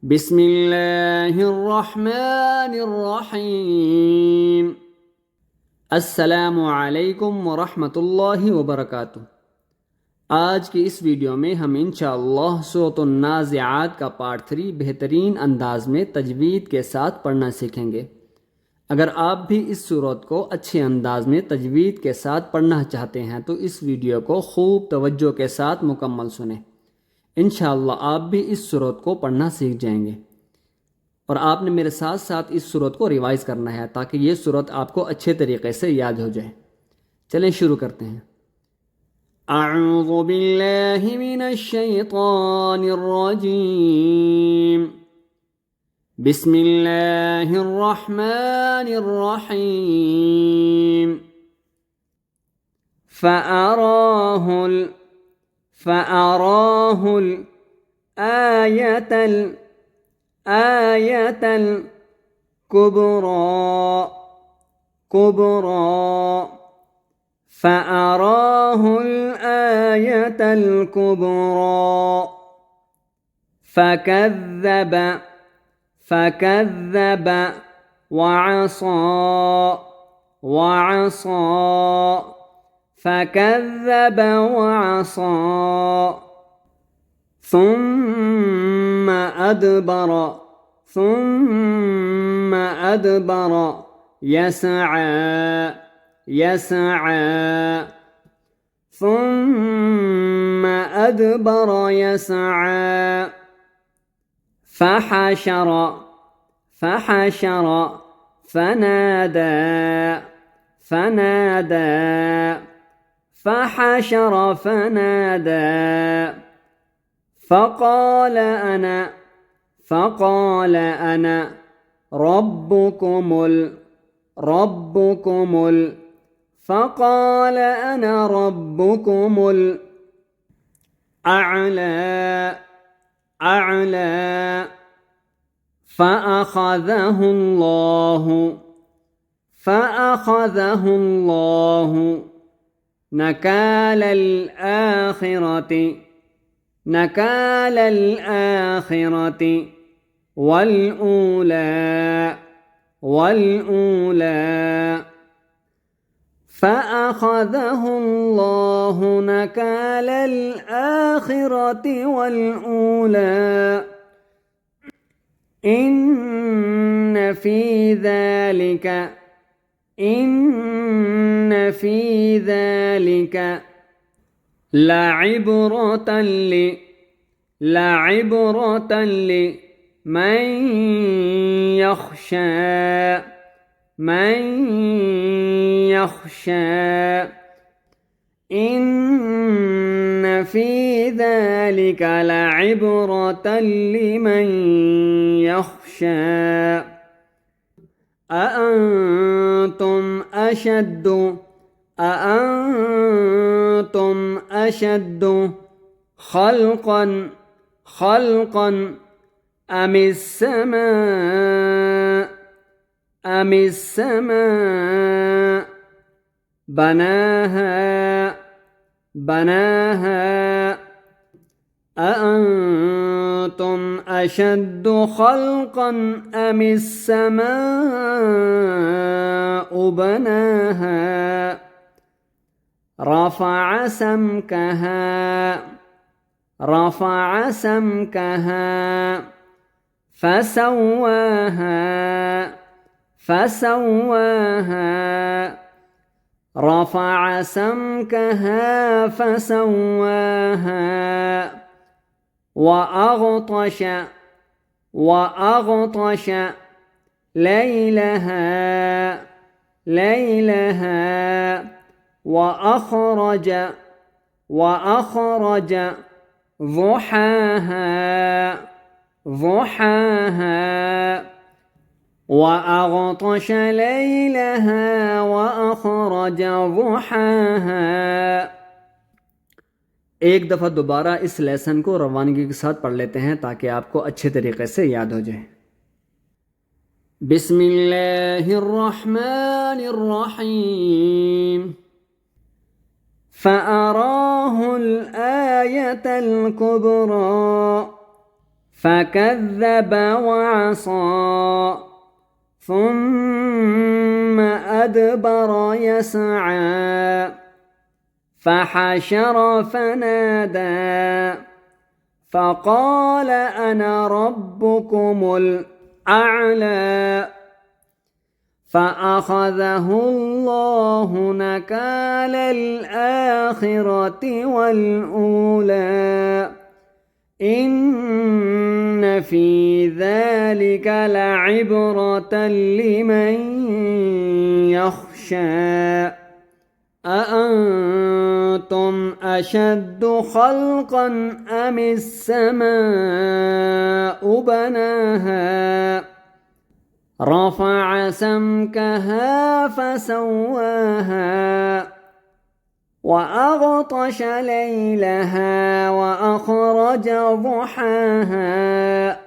बिस्मिल्लाहिर्रहमानिर्रहीम। अस्सलामु अलैकुम वरहमतुल्लाहि वबरकातुह। आज की इस वीडियो में हम इंशाअल्लाह सूरतुन नाज़िआत का पार्ट 3 बेहतरीन अंदाज में तजवीद के साथ पढ़ना सीखेंगे। अगर आप भी इस सूरत को अच्छे अंदाज में तजवीद के साथ पढ़ना चाहते हैं तो इस वीडियो को खूब तवज्जो के साथ मुकम्मल सुनें। इंशाअल्लाह आप भी इस सूरत को पढ़ना सीख जाएंगे और आपने मेरे साथ साथ इस सूरत को रिवाइज करना है ताकि ये सूरत आपको अच्छे तरीके से याद हो जाए। चलें शुरू करते हैं। अऊज़ु बिल्लाहि मिनश शैतानिर रजीम। बिस्मिल्लाहिर रहमानिर रहीम। फ़अराहुल आयतल कुबरा फ़अराहुल आयतल कुबरा फ़कज़्ज़ब वअصى فكذب وعصى ثم أدبر يسعى ثم أدبر يسعى فحشر فنادى فقال أنا ربكم الأعلى فأخذه الله نكال الآخرة والأولى فأخذه الله نكال الآخرة والأولى إن في ذلك لعبرة لمن يخشى إن في ذلك لعبرة لمن يخشى أأنتم أشد خلقا أم السماء بناها أأنتم أشد خلقا أم السماء بناها رفع سمكها فسواها رفع سمكها فسواها وأغطش ليلها وأخرج ضحاها وأغطش ليلها وأخرج ضحاها। एक दफ़ा दोबारा इस लेसन को रवानगी के साथ पढ़ लेते हैं ताकि आपको अच्छे तरीके से याद हो जाए। बिस्मिल्लाहिर्रहमानिर्रहीम। فأراه الآية الكبرى فكذب وعصى ثم أدبر يسعى فحشر فنادى فقال أنا ربكم الأعلى فأخذه الله نكال الآخرة والأولى إن في ذلك لعبرة لمن يخشى أأنتم أشد خلقا أم السماء بناها رفع سمكها فسواها وأغطش ليلها وأخرج ضحاها